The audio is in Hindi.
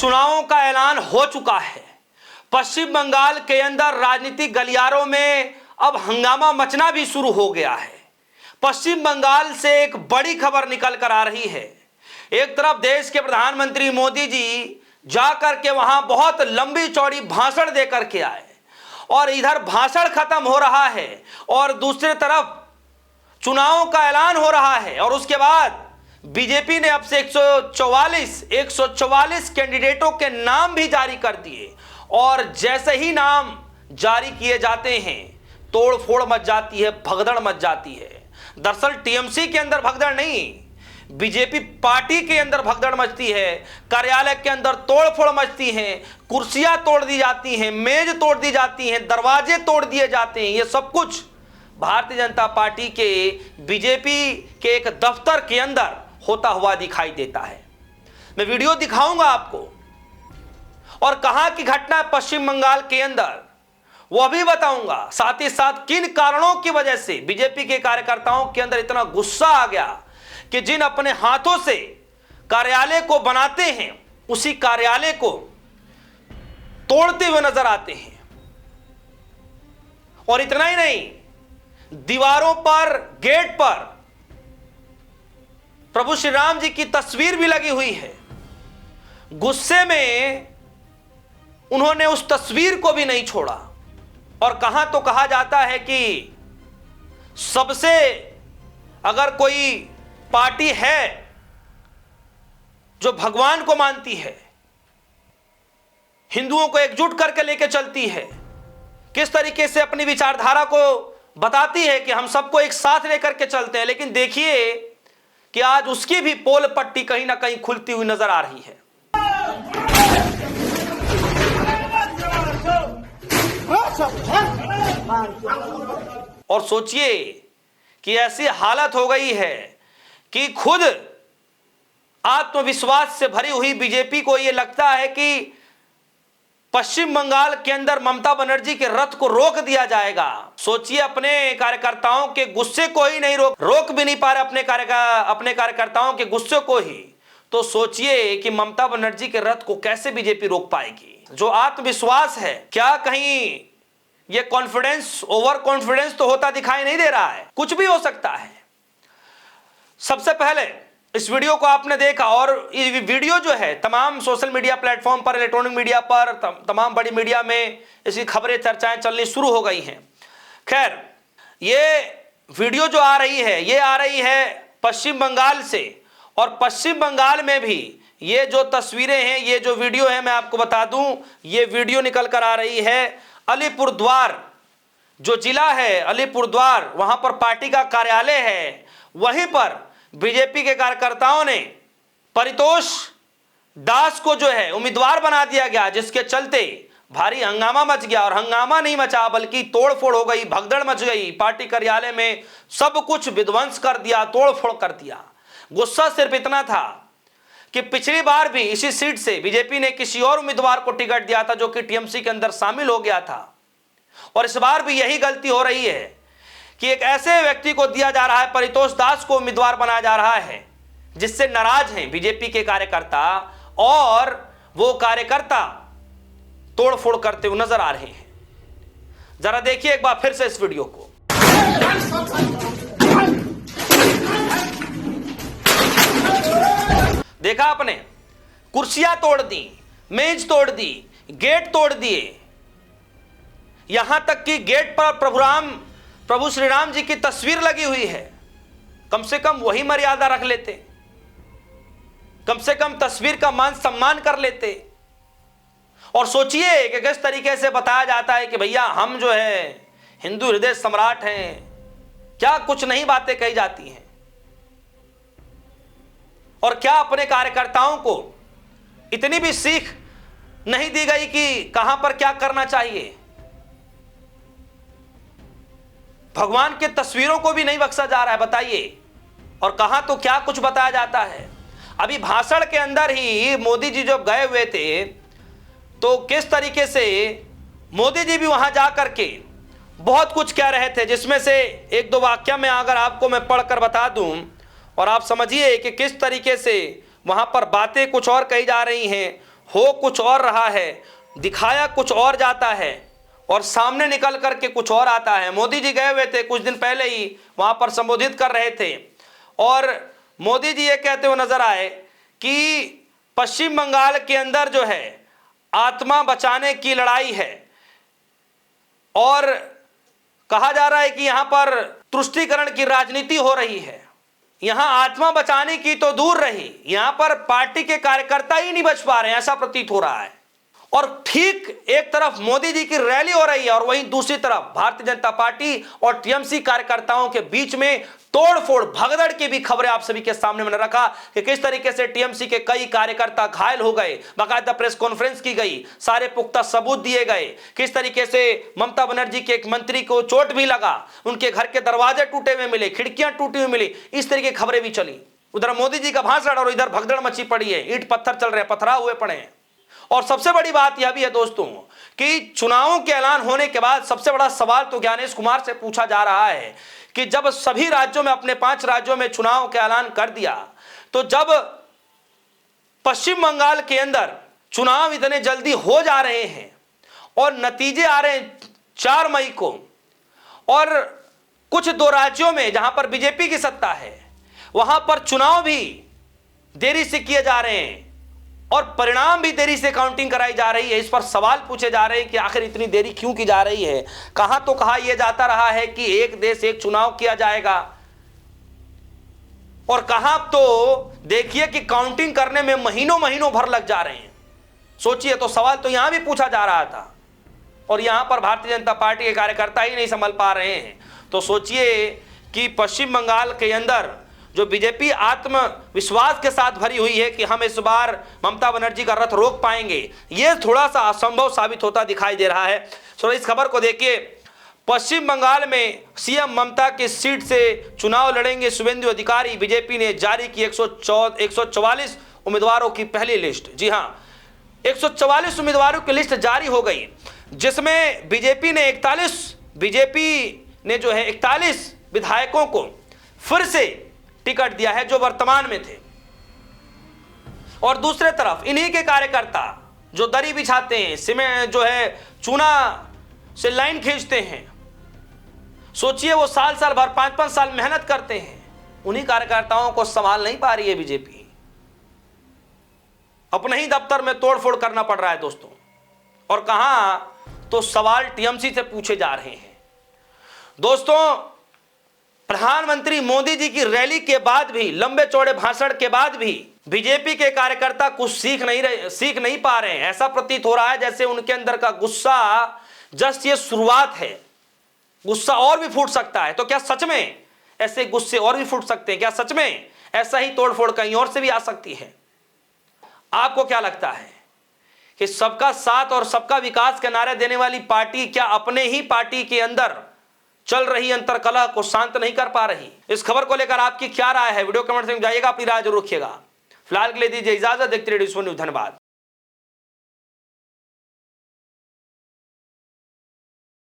चुनावों का ऐलान हो चुका है। पश्चिम बंगाल के अंदर राजनीतिक गलियारों में अब हंगामा मचना भी शुरू हो गया है। पश्चिम बंगाल से एक बड़ी खबर निकल कर आ रही है। एक तरफ देश के प्रधानमंत्री मोदी जी जाकर के वहां बहुत लंबी चौड़ी भाषण देकर के आए और इधर भाषण खत्म हो रहा है और दूसरी तरफ चुनावों का ऐलान हो रहा है और उसके बाद बीजेपी ने अब से 144 कैंडिडेटों के नाम भी जारी कर दिए और जैसे ही नाम जारी किए जाते हैं तोड़ फोड़ मच जाती है, भगदड़ मच जाती है। दरअसल टीएमसी के अंदर भगदड़ नहीं, बीजेपी पार्टी के अंदर भगदड़ मचती है। कार्यालय के अंदर तोड़ फोड़ मचती है, कुर्सियां तोड़ दी जाती हैं, मेज तोड़ दी जाती हैं, दरवाजे तोड़ दिए जाते हैं। ये सब कुछ भारतीय जनता पार्टी के बीजेपी के एक दफ्तर के अंदर होता हुआ दिखाई देता है। मैं वीडियो दिखाऊंगा आपको और कहां की घटना है पश्चिम बंगाल के अंदर वह भी बताऊंगा। साथ ही साथ किन कारणों की वजह से बीजेपी के कार्यकर्ताओं के अंदर इतना गुस्सा आ गया कि जिन अपने हाथों से कार्यालय को बनाते हैं उसी कार्यालय को तोड़ते हुए नजर आते हैं। और इतना ही नहीं, दीवारों पर, गेट पर प्रभु श्री राम जी की तस्वीर भी लगी हुई है। गुस्से में उन्होंने उस तस्वीर को भी नहीं छोड़ा और कहां तो कहा जाता है कि सबसे अगर कोई पार्टी है जो भगवान को मानती है, हिंदुओं को एकजुट करके लेके चलती है, किस तरीके से अपनी विचारधारा को बताती है कि हम सबको एक साथ लेकर के चलते हैं, लेकिन देखिए कि आज उसकी भी पोल पट्टी कहीं ना कहीं खुलती हुई नजर आ रही है। और सोचिए कि ऐसी हालत हो गई है कि खुद आत्मविश्वास से भरी हुई बीजेपी को यह लगता है कि पश्चिम बंगाल के अंदर ममता बनर्जी के रथ को रोक दिया जाएगा। सोचिए, अपने कार्यकर्ताओं के गुस्से को ही नहीं रोक भी नहीं पा रहे अपने कार्यकर्ताओं के गुस्से को ही, तो सोचिए कि ममता बनर्जी के रथ को कैसे बीजेपी रोक पाएगी। जो आत्मविश्वास है, क्या कहीं ये कॉन्फिडेंस, ओवर कॉन्फिडेंस तो होता दिखाई नहीं दे रहा है? कुछ भी हो सकता है। सबसे पहले इस वीडियो को आपने देखा और ये वीडियो जो है तमाम सोशल मीडिया प्लेटफॉर्म पर, इलेक्ट्रॉनिक मीडिया पर, तमाम बड़ी मीडिया में इसकी खबरें, चर्चाएं चलनी शुरू हो गई हैं। खैर, ये वीडियो जो आ रही है ये आ रही है पश्चिम बंगाल से और पश्चिम बंगाल में भी ये जो तस्वीरें हैं, ये जो वीडियो है, मैं आपको बता दूं, ये वीडियो निकल कर आ रही है अलीपुरद्वार जो जिला है, अलीपुरद्वार, वहां पर पार्टी का कार्यालय है। वहीं पर बीजेपी के कार्यकर्ताओं ने परितोष दास को जो है उम्मीदवार बना दिया गया, जिसके चलते भारी हंगामा मच गया। और हंगामा नहीं मचा बल्कि तोड़फोड़ हो गई, भगदड़ मच गई। पार्टी कार्यालय में सब कुछ विध्वंस कर दिया, तोड़फोड़ कर दिया। गुस्सा सिर्फ इतना था कि पिछली बार भी इसी सीट से बीजेपी ने किसी और उम्मीदवार को टिकट दिया था जो कि टीएमसी के अंदर शामिल हो गया था। और इस बार भी यही गलती हो रही है कि एक ऐसे व्यक्ति को दिया जा रहा है, परितोष दास को उम्मीदवार बनाया जा रहा है, जिससे नाराज हैं बीजेपी के कार्यकर्ता और वो कार्यकर्ता तोड़फोड़ करते हुए नजर आ रहे हैं। जरा देखिए एक बार फिर से इस वीडियो को। देखा आपने, कुर्सियां तोड़ दी, मेज तोड़ दी, गेट तोड़ दिए, यहां तक कि गेट पर प्रभु श्री राम जी की तस्वीर लगी हुई है। कम से कम वही मर्यादा रख लेते, कम से कम तस्वीर का मान सम्मान कर लेते। और सोचिए कि किस तरीके से बताया जाता है कि भैया हम जो है हिंदू हृदय सम्राट हैं, क्या कुछ नहीं बातें कही जाती हैं। और क्या अपने कार्यकर्ताओं को इतनी भी सीख नहीं दी गई कि कहां पर क्या करना चाहिए। भगवान के तस्वीरों को भी नहीं बख्शा जा रहा है, बताइए। और कहां तो क्या कुछ बताया जाता है। अभी भाषण के अंदर ही मोदी जी जब गए हुए थे तो किस तरीके से मोदी जी भी वहां जाकर के बहुत कुछ कह रहे थे, जिसमें से एक दो वाक्य में अगर आपको मैं पढ़कर बता दूं और आप समझिए कि किस तरीके से वहां पर बातें कुछ और कही जा रही हैं हो कुछ और रहा है, दिखाया कुछ और जाता है और सामने निकल करके कुछ और आता है। मोदी जी गए हुए थे कुछ दिन पहले ही, वहां पर संबोधित कर रहे थे और मोदी जी ये कहते हुए नजर आए कि पश्चिम बंगाल के अंदर जो है आत्मा बचाने की लड़ाई है और कहा जा रहा है कि यहां पर तुष्टीकरण की राजनीति हो रही है। यहां आत्मा बचाने की तो दूर रही, यहां पर पार्टी के कार्यकर्ता ही नहीं बच पा रहे हैं, ऐसा प्रतीत हो रहा है। और ठीक एक तरफ मोदी जी की रैली हो रही है और वहीं दूसरी तरफ भारतीय जनता पार्टी और टीएमसी कार्यकर्ताओं के बीच में तोड़फोड़ भगदड़ की भी खबरें आप सभी के सामने मैंने रखा कि किस तरीके से टीएमसी के कई कार्यकर्ता घायल हो गए, बाकायदा प्रेस कॉन्फ्रेंस की गई, सारे पुख्ता सबूत दिए गए, किस तरीके से ममता बनर्जी के एक मंत्री को चोट भी लगा, उनके घर के दरवाजे टूटे हुए मिले, खिड़कियां टूटी हुई मिली, इस तरह की खबरें भी चली। उधर मोदी जी का भाषण और इधर भगदड़ मची पड़ी है, ईंट पत्थर चल रहे हैं, पथराव हुए पड़े हैं। और सबसे बड़ी बात यह भी है दोस्तों कि चुनावों के ऐलान होने के बाद सबसे बड़ा सवाल तो ज्ञानेश कुमार से पूछा जा रहा है कि जब सभी राज्यों में, अपने 5 राज्यों में चुनाव का ऐलान कर दिया, तो जब पश्चिम बंगाल के अंदर चुनाव इतने जल्दी हो जा रहे हैं और नतीजे आ रहे हैं 4 मई को, और कुछ 2 राज्यों में जहां पर बीजेपी की सत्ता है वहां पर चुनाव भी देरी से किए जा रहे हैं और परिणाम भी देरी से काउंटिंग कराई जा रही है, इस पर सवाल पूछे जा रहे हैं कि आखिर इतनी देरी क्यों की जा रही है। कहां तो कहा यह जाता रहा है कि एक देश एक चुनाव किया जाएगा और कहां तो देखिए कि काउंटिंग करने में महीनों महीनों भर लग जा रहे हैं। सोचिए, तो सवाल तो यहां भी पूछा जा रहा था और यहां पर भारतीय जनता पार्टी के कार्यकर्ता ही नहीं संभल पा रहे हैं। तो सोचिए कि पश्चिम बंगाल के अंदर जो बीजेपी आत्मविश्वास के साथ भरी हुई है कि हम इस बार ममता बनर्जी का रथ रोक पाएंगे, यह थोड़ा सा असंभव साबित होता दिखाई दे रहा है। तो इस खबर को देखिए, पश्चिम बंगाल में सीएम ममता की सीट से चुनाव लड़ेंगे शुभेंदु अधिकारी, बीजेपी ने जारी की 144 उम्मीदवारों की पहली लिस्ट। जी हां, 144 उम्मीदवारों की लिस्ट जारी हो गई, जिसमें बीजेपी ने जो है 41 विधायकों को फिर से टिकट दिया है जो वर्तमान में थे। और दूसरे तरफ इन्हीं के कार्यकर्ता जो दरी बिछाते हैं, सीमेंट जो है चूना से लाइन खींचते हैं, सोचिए वो साल साल भर 5-5 साल मेहनत करते हैं, उन्हीं कार्यकर्ताओं को संभाल नहीं पा रही है बीजेपी। अपने ही दफ्तर में तोड़फोड़ करना पड़ रहा है दोस्तों। और कहां तो सवाल टीएमसी से पूछे जा रहे हैं। दोस्तों, प्रधानमंत्री मोदी जी की रैली के बाद भी, लंबे चौड़े भाषण के बाद भी बीजेपी के कार्यकर्ता कुछ सीख नहीं पा रहे हैं। ऐसा प्रतीत हो रहा है जैसे उनके अंदर का गुस्सा जस्ट ये शुरुआत है, गुस्सा और भी फूट सकता है। तो क्या सच में ऐसे गुस्से और भी फूट सकते हैं? क्या सच में ऐसा ही तोड़फोड़ कहीं और से भी आ सकती है? आपको क्या लगता है कि सबका साथ और सबका विकास के नारे देने वाली पार्टी क्या अपने ही पार्टी के अंदर चल रही अंतर्कलह को शांत नहीं कर पा रही? इस खबर को लेकर आपकी क्या राय है? वीडियो कमेंट में जाइएगा, अपनी राय जरूर रखिएगा। फिलहाल के लिए दीजिए इजाजत, देखते रहिए न्यूज़। धन्यवाद।